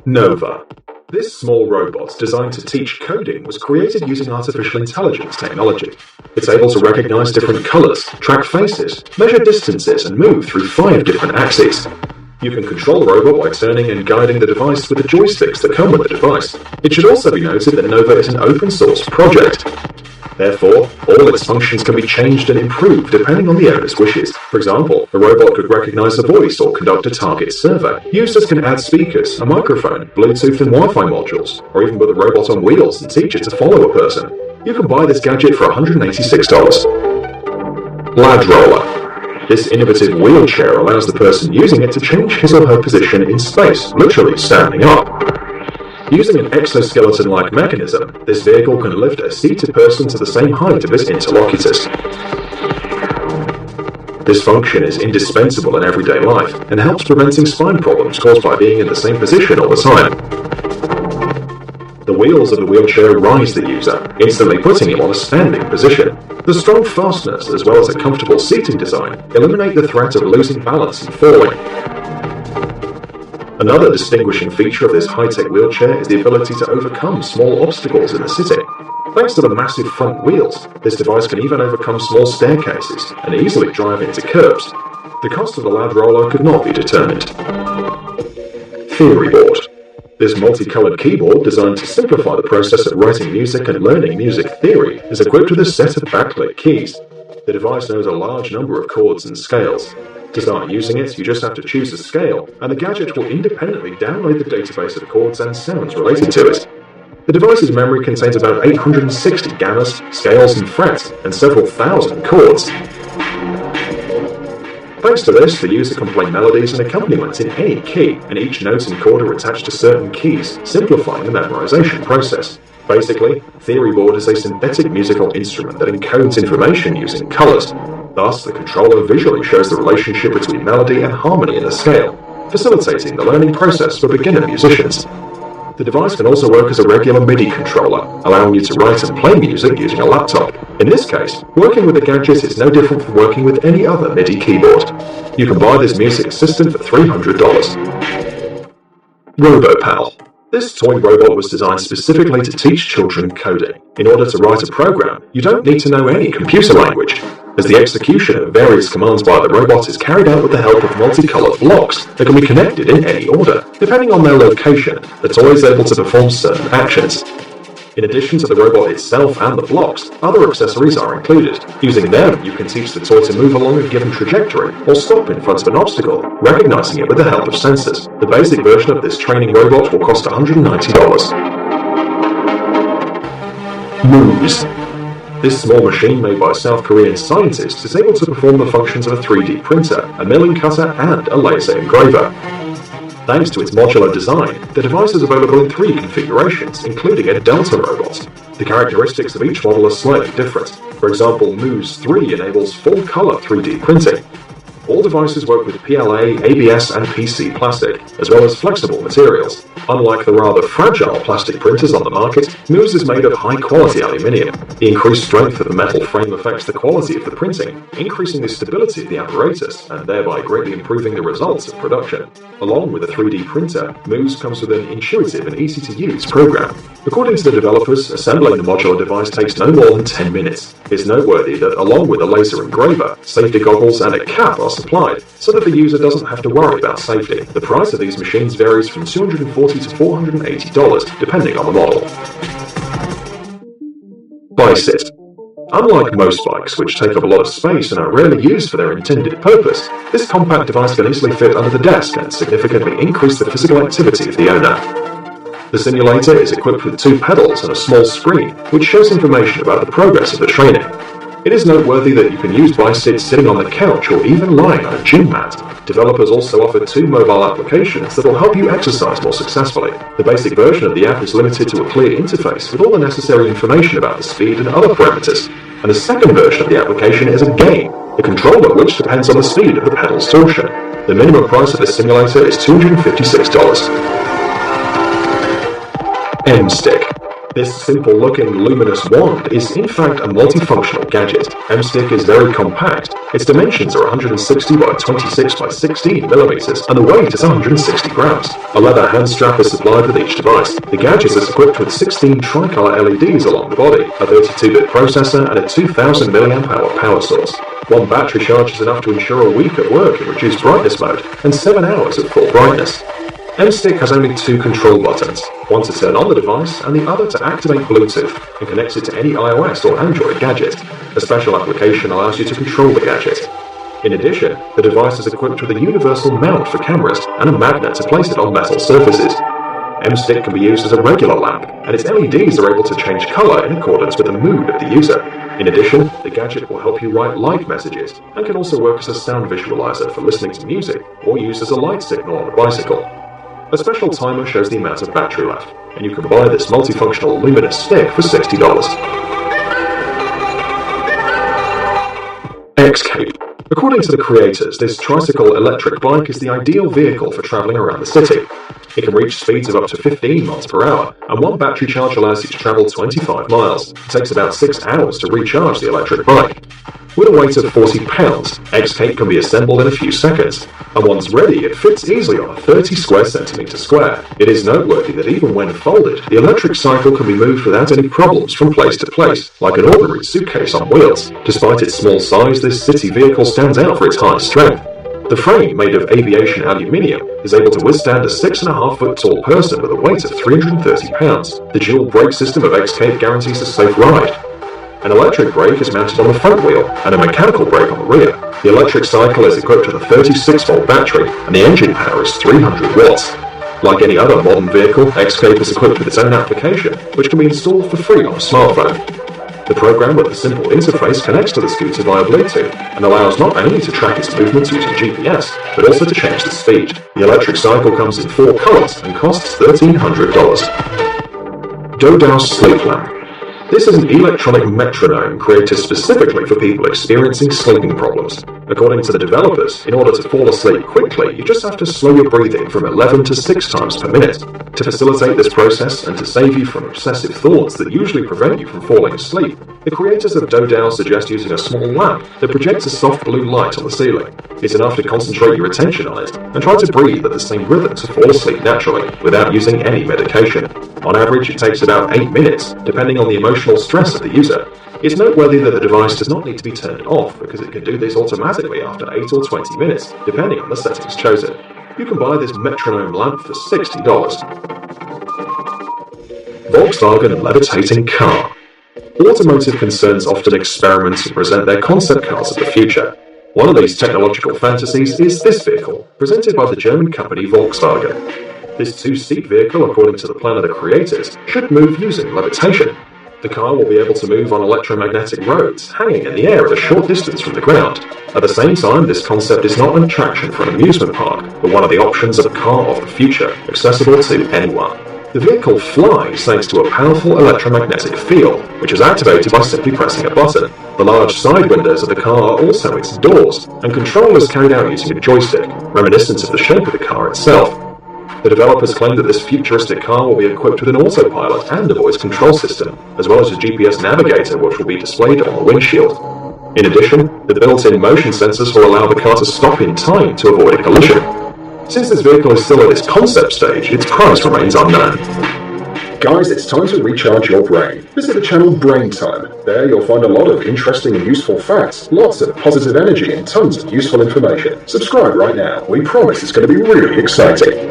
Nova. This small robot, designed to teach coding, was created using artificial intelligence technology. It's able to recognize different colors, track faces, measure distances, and move through 5 different axes. You can control the robot by turning and guiding the device with the joysticks that come with the device. It should also be noted that Nova is an open-source project. Therefore, all its functions can be changed and improved depending on the owner's wishes. For example, the robot could recognize a voice or conduct a target survey. Users can add speakers, a microphone, Bluetooth and Wi-Fi modules, or even put the robot on wheels and teach it to follow a person. You can buy this gadget for $186. Lad Roller. This innovative wheelchair allows the person using it to change his or her position in space, literally standing up. Using an exoskeleton-like mechanism, this vehicle can lift a seated person to the same height of its interlocutors. This function is indispensable in everyday life and helps preventing spine problems caused by being in the same position all the time. The wheels of the wheelchair rise the user, instantly putting him on a standing position. The strong fasteners, as well as a comfortable seating design, eliminate the threat of losing balance and falling. Another distinguishing feature of this high-tech wheelchair is the ability to overcome small obstacles in the city. Thanks to the massive front wheels, this device can even overcome small staircases and easily drive into curbs. The cost of the Lad Roller could not be determined. Theory Board. This multicolored keyboard, designed to simplify the process of writing music and learning music theory, is equipped with a set of backlit keys. The device knows a large number of chords and scales. To start using it, you just have to choose a scale, and the gadget will independently download the database of chords and sounds related to it. The device's memory contains about 860 gammas, scales and frets, and several thousand chords. Thanks to this, the user can play melodies and accompaniments in any key, and each note and chord are attached to certain keys, simplifying the memorization process. Basically, Theory Board is a synthetic musical instrument that encodes information using colors. Thus, the controller visually shows the relationship between melody and harmony in the scale, facilitating the learning process for beginner musicians. The device can also work as a regular MIDI controller, allowing you to write and play music using a laptop. In this case, working with the gadget is no different from working with any other MIDI keyboard. You can buy this music assistant for $300. RoboPal. This toy robot was designed specifically to teach children coding. In order to write a program, you don't need to know any computer language, as the execution of various commands by the robot is carried out with the help of multicolored blocks that can be connected in any order. Depending on their location, the toy is able to perform certain actions. In addition to the robot itself and the blocks, other accessories are included. Using them, you can teach the toy to move along a given trajectory or stop in front of an obstacle, recognizing it with the help of sensors. The basic version of this training robot will cost $190. Moves. This small machine made by South Korean scientists is able to perform the functions of a 3D printer, a milling cutter, and a laser engraver. Thanks to its modular design, the device is available in 3 configurations, including a Delta robot. The characteristics of each model are slightly different. For example, Moose 3 enables full-color 3D printing. All devices work with PLA, ABS, and PC plastic, as well as flexible materials. Unlike the rather fragile plastic printers on the market, Moose is made of high-quality aluminium. The increased strength of the metal frame affects the quality of the printing, increasing the stability of the apparatus, and thereby greatly improving the results of production. Along with a 3D printer, Moose comes with an intuitive and easy-to-use program. According to the developers, assembling the modular device takes no more than 10 minutes. It's noteworthy that along with a laser engraver, safety goggles and a cap are supplied, so that the user doesn't have to worry about safety. The price of these machines varies from $240 to $480, depending on the model. Bicyt. Unlike most bikes, which take up a lot of space and are rarely used for their intended purpose, this compact device can easily fit under the desk and significantly increase the physical activity of the owner. The simulator is equipped with 2 pedals and a small screen, which shows information about the progress of the training. It is noteworthy that you can use Bicyt sitting on the couch or even lying on a gym mat. Developers also offer 2 mobile applications that will help you exercise more successfully. The basic version of the app is limited to a clear interface with all the necessary information about the speed and other parameters, and the second version of the application is a game, the control of which depends on the speed of the pedal's torsion. The minimum price of this simulator is $256. M-Stick. This simple-looking luminous wand is in fact a multifunctional gadget. M-Stick is very compact. Its dimensions are 160 by 26 by 16 millimeters, and the weight is 160 grams. A leather hand strap is supplied with each device. The gadget is equipped with 16 tricolor LEDs along the body, a 32-bit processor, and a 2000 mAh power source. One battery charge is enough to ensure a week at work in reduced brightness mode, and 7 hours at full brightness. M-Stick has only two control buttons, one to turn on the device and the other to activate Bluetooth and connects it to any iOS or Android gadget. A special application allows you to control the gadget. In addition, the device is equipped with a universal mount for cameras and a magnet to place it on metal surfaces. M-Stick can be used as a regular lamp, and its LEDs are able to change color in accordance with the mood of the user. In addition, the gadget will help you write light messages and can also work as a sound visualizer for listening to music or used as a light signal on a bicycle. A special timer shows the amount of battery left, and you can buy this multifunctional luminous stick for $60. X-Cape. According to the creators, this tricycle electric bike is the ideal vehicle for travelling around the city. It can reach speeds of up to 15 miles per hour, and one battery charge allows you to travel 25 miles. It takes about 6 hours to recharge the electric bike. With a weight of 40 pounds, X-Cape can be assembled in a few seconds, and once ready, it fits easily on a 30 square centimetre square. It is noteworthy that even when folded, the electric cycle can be moved without any problems from place to place, like an ordinary suitcase on wheels. Despite its small size, this city vehicle stands out for its high strength. The frame, made of aviation aluminium, is able to withstand a 6.5-foot tall person with a weight of 330 pounds. The dual brake system of X-Cape guarantees a safe ride. An electric brake is mounted on the front wheel and a mechanical brake on the rear. The electric cycle is equipped with a 36-volt battery and the engine power is 300 watts. Like any other modern vehicle, X-Cape is equipped with its own application, which can be installed for free on a smartphone. The program with a simple interface connects to the scooter via Bluetooth and allows not only to track its movements using GPS, but also to change the speed. The electric cycle comes in 4 colors and costs $1,300. Dodao Sleep Lamp. This is an electronic metronome created specifically for people experiencing sleeping problems. According to the developers, in order to fall asleep quickly, you just have to slow your breathing from 11 to 6 times per minute. To facilitate this process and to save you from obsessive thoughts that usually prevent you from falling asleep, the creators of Dodao suggest using a small lamp that projects a soft blue light on the ceiling. It's enough to concentrate your attention on it and try to breathe at the same rhythm to fall asleep naturally without using any medication. On average, it takes about 8 minutes, depending on the emotional stress of the user. It's noteworthy that the device does not need to be turned off because it can do this automatically after 8 or 20 minutes, depending on the settings chosen. You can buy this metronome lamp for $60. Volkswagen levitating car. Automotive concerns often experiment and present their concept cars of the future. One of these technological fantasies is this vehicle, presented by the German company Volkswagen. This two-seat vehicle, according to the plan of the creators, should move using levitation. The car will be able to move on electromagnetic roads, hanging in the air at a short distance from the ground. At the same time, this concept is not an attraction for an amusement park, but one of the options of a car of the future, accessible to anyone. The vehicle flies thanks to a powerful electromagnetic field, which is activated by simply pressing a button. The large side windows of the car are also its doors, and control is carried out using a joystick, reminiscent of the shape of the car itself. The developers claim that this futuristic car will be equipped with an autopilot and a voice control system, as well as a GPS navigator which will be displayed on the windshield. In addition, the built-in motion sensors will allow the car to stop in time to avoid a collision. Since this vehicle is still at its concept stage, its price remains unknown. Guys, it's time to recharge your brain. Visit the channel Brain Time. There you'll find a lot of interesting and useful facts, lots of positive energy and tons of useful information. Subscribe right now. We promise it's going to be really exciting.